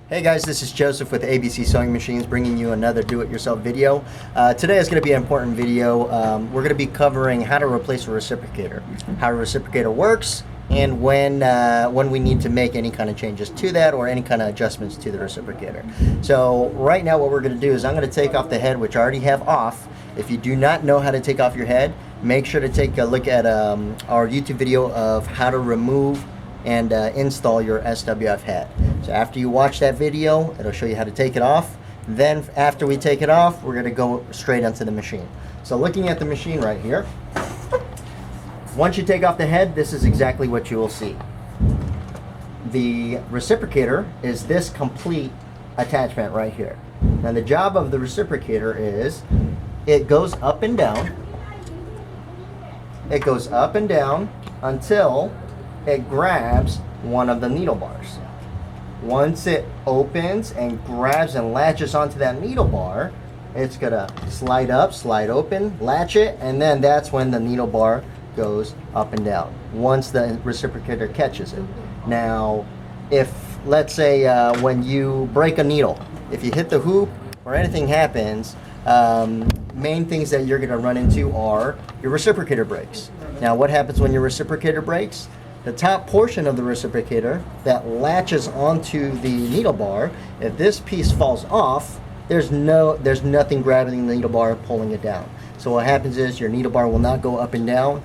Hey guys, this is Joseph with ABC Sewing Machines bringing you another do-it-yourself video. Today is going to be an important video. We're going to be covering how to replace a reciprocator, how a reciprocator works, and when we need to make any kind of changes to that or any kind of adjustments to the reciprocator. So right now what we're going to do is I'm going to take off the head, which I already have off. If you do not know how to take off your head, make sure to take a look at our YouTube video of how to remove and install your SWF head. So after you watch that video, it'll show you how to take it off. Then after we take it off, we're going to go straight onto the machine. So looking at the machine right here, once you take off the head, this is exactly what you will see. The reciprocator is this complete attachment right here. Now the job of the reciprocator is it goes up and down. It goes up and down until it grabs one of the needle bars. Once it opens and grabs and latches onto that needle bar, it's gonna slide up, slide open, latch it, and then that's when the needle bar goes up and down, once the reciprocator catches it. Now, if, let's say, when you break a needle, if you hit the hoop or anything happens, main things that you're gonna run into are your reciprocator breaks. Now, what happens when your reciprocator breaks? The top portion of the reciprocator that latches onto the needle bar, if this piece falls off, there's nothing grabbing the needle bar pulling it down. So what happens is your needle bar will not go up and down.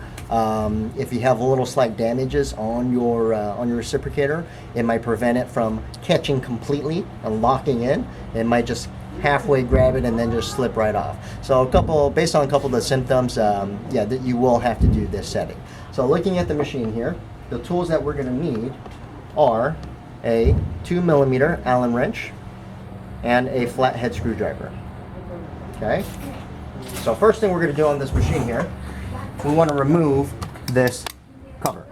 If you have a little slight damages on your reciprocator, it might prevent it from catching completely and locking in. It might just halfway grab it and then just slip right off. So based on a couple of the symptoms, yeah, that you will have to do this setting. So looking at the machine here, the tools that we're going to need are a 2mm Allen wrench and a flathead screwdriver. Okay, so first thing we're going to do on this machine here, we want to remove this cover.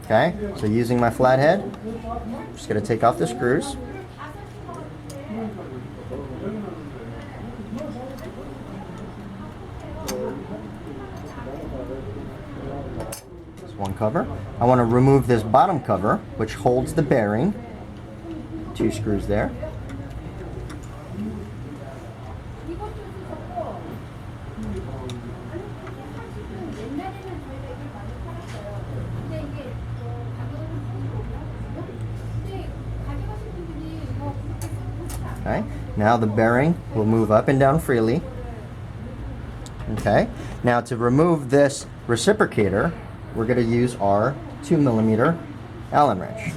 Okay, so using my flathead, I'm just going to take off the screws. One cover. I want to remove this bottom cover, which holds the bearing. 2 screws there. Okay, now the bearing will move up and down freely. Okay, now to remove this reciprocator, we're going to use our 2mm Allen wrench.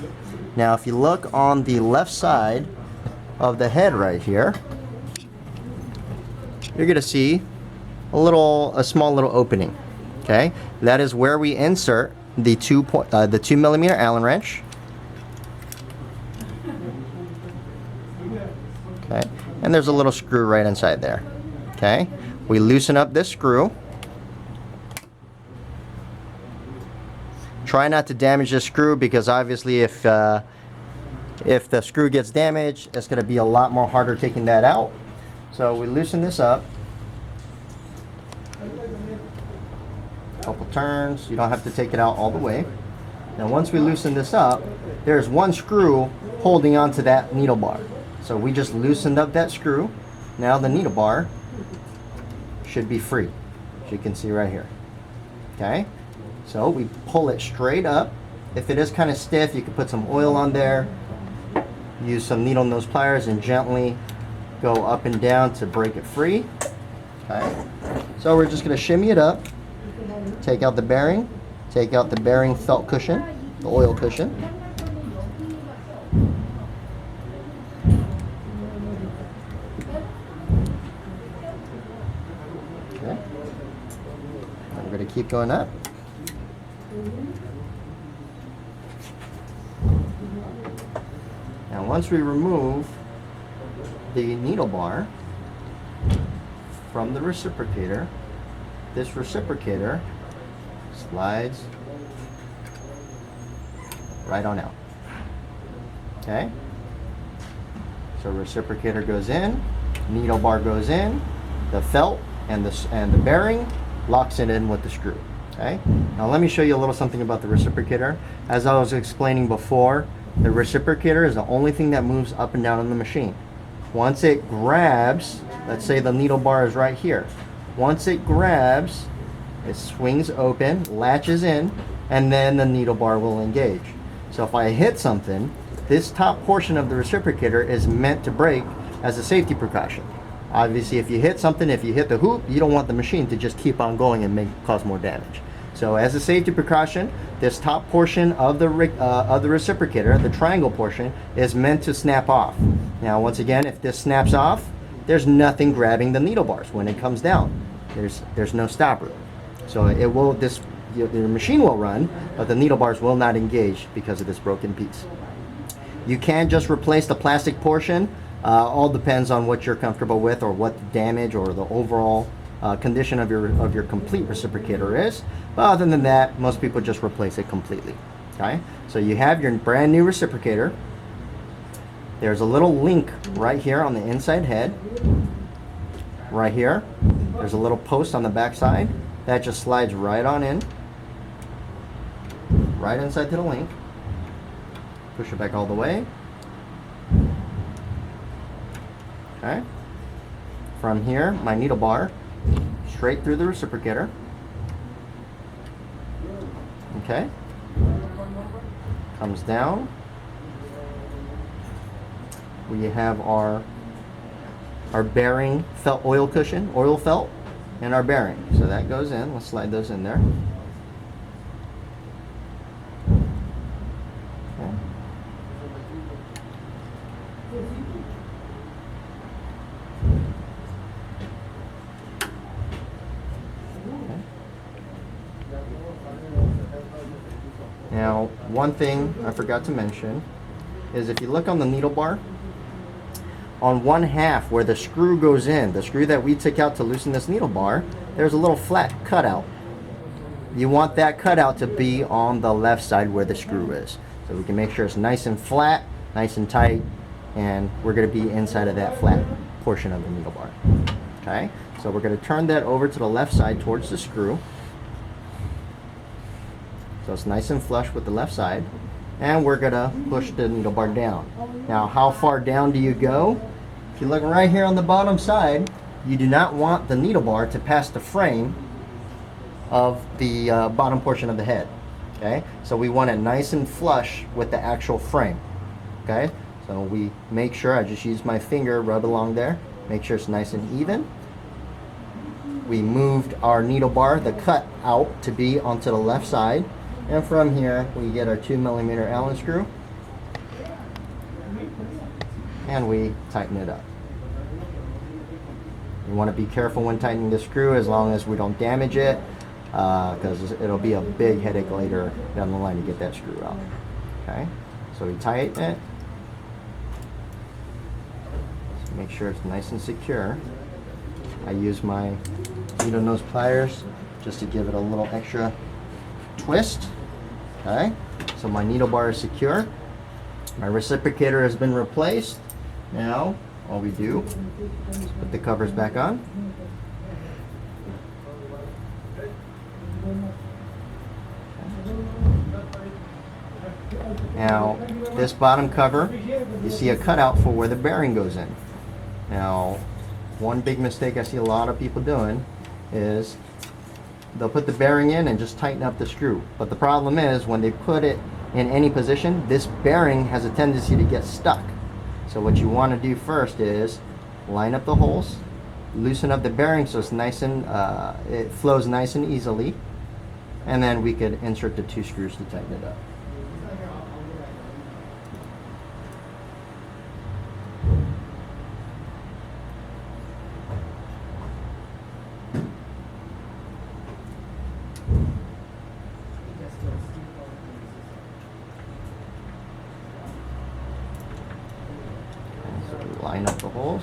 Now if you look on the left side of the head right here, you're going to see a small little opening. Okay, that is where we insert the 2mm Allen wrench. Okay, and there's a little screw right inside there. Okay, we loosen up this screw. Try not to damage the screw, because obviously if the screw gets damaged, it's going to be a lot more harder taking that out. So we loosen this up. Couple turns. You don't have to take it out all the way. Now once we loosen this up, there's one screw holding onto that needle bar. So we just loosened up that screw. Now the needle bar should be free, as you can see right here. Okay. So we pull it straight up. If it is kind of stiff, you can put some oil on there. Use some needle nose pliers and gently go up and down to break it free. Okay. So we're just going to shimmy it up. Take out the bearing. Take out the bearing felt cushion, the oil cushion. Okay. And we're going to keep going up. Now once we remove the needle bar from the reciprocator, this reciprocator slides right on out. Okay? So reciprocator goes in, needle bar goes in, the felt and the bearing locks it in with the screw. Okay? Now let me show you a little something about the reciprocator. As I was explaining before, The reciprocator is the only thing that moves up and down on the machine. Once it grabs, let's say the needle bar is right here. Once it grabs, it swings open, latches in, and then the needle bar will engage. So if I hit something, this top portion of the reciprocator is meant to break as a safety precaution. Obviously, if you hit something, if you hit the hoop, you don't want the machine to just keep on going and cause more damage. So as a safety precaution, this top portion of the reciprocator, the triangle portion, is meant to snap off. Now, once again, if this snaps off, there's nothing grabbing the needle bars when it comes down. There's no stopper. So it will, the machine will run, but the needle bars will not engage because of this broken piece. You can just replace the plastic portion. All depends on what you're comfortable with, or what the damage or the overall condition of your complete reciprocator is. But other than that, most people just replace it completely. Okay, so you have your brand new reciprocator. There's a little link right here on the inside head. Right here, there's a little post on the back side that just slides right on in, right inside to the link. Push it back all the way. Okay. From here, my needle bar straight through the reciprocator. Okay. Comes down. We have our bearing felt oil cushion, oil felt, and our bearing. So that goes in. Let's slide those in there. Okay. Now, one thing I forgot to mention is if you look on the needle bar, on one half where the screw goes in, the screw that we took out to loosen this needle bar, there's a little flat cutout. You want that cutout to be on the left side where the screw is. So we can make sure it's nice and flat, nice and tight, and we're going to be inside of that flat portion of the needle bar. Okay, so we're going to turn that over to the left side towards the screw. So it's nice and flush with the left side. And we're going to push the needle bar down. Now, how far down do you go? If you look right here on the bottom side, you do not want the needle bar to pass the frame of the bottom portion of the head. Okay, so we want it nice and flush with the actual frame. Okay, so we make sure, I just use my finger, rub along there, make sure it's nice and even. We moved our needle bar, the cut out, to be onto the left side. And from here, we get our 2mm Allen screw, and we tighten it up. You want to be careful when tightening the screw, as long as we don't damage it, because it'll be a big headache later down the line to get that screw out. Okay, so we tighten it. So make sure it's nice and secure. I use my needle nose pliers just to give it a little extra twist. Okay, so my needle bar is secure. My reciprocator has been replaced. Now, all we do is put the covers back on. Now, this bottom cover, you see a cutout for where the bearing goes in. Now, one big mistake I see a lot of people doing is they'll put the bearing in and just tighten up the screw. But the problem is, when they put it in any position, this bearing has a tendency to get stuck. So what you want to do first is line up the holes, loosen up the bearing so it's nice and it flows nice and easily, and then we could insert the 2 screws to tighten it up. Line up the holes.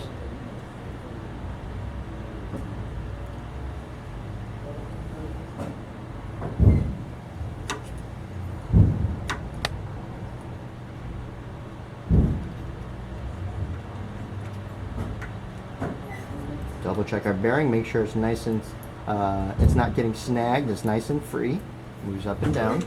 Double check our bearing, make sure it's nice and it's not getting snagged, it's nice and free. Moves up and down.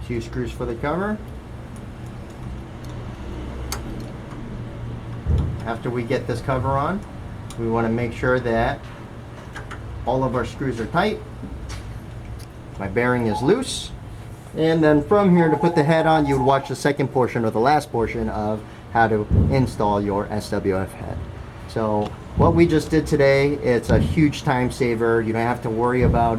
2 screws for the cover. After we get this cover on, we want to make sure that all of our screws are tight. My bearing is loose. And then from here, to put the head on, you would watch the second portion or the last portion of how to install your SWF head. So what we just did today, it's a huge time saver. You don't have to worry about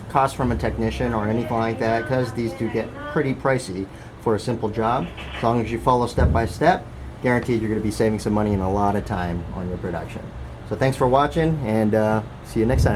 cost from a technician or anything like that, because these do get pretty pricey for a simple job. As long as you follow step by step, guaranteed you're going to be saving some money and a lot of time on your production. So thanks for watching, and see you next time.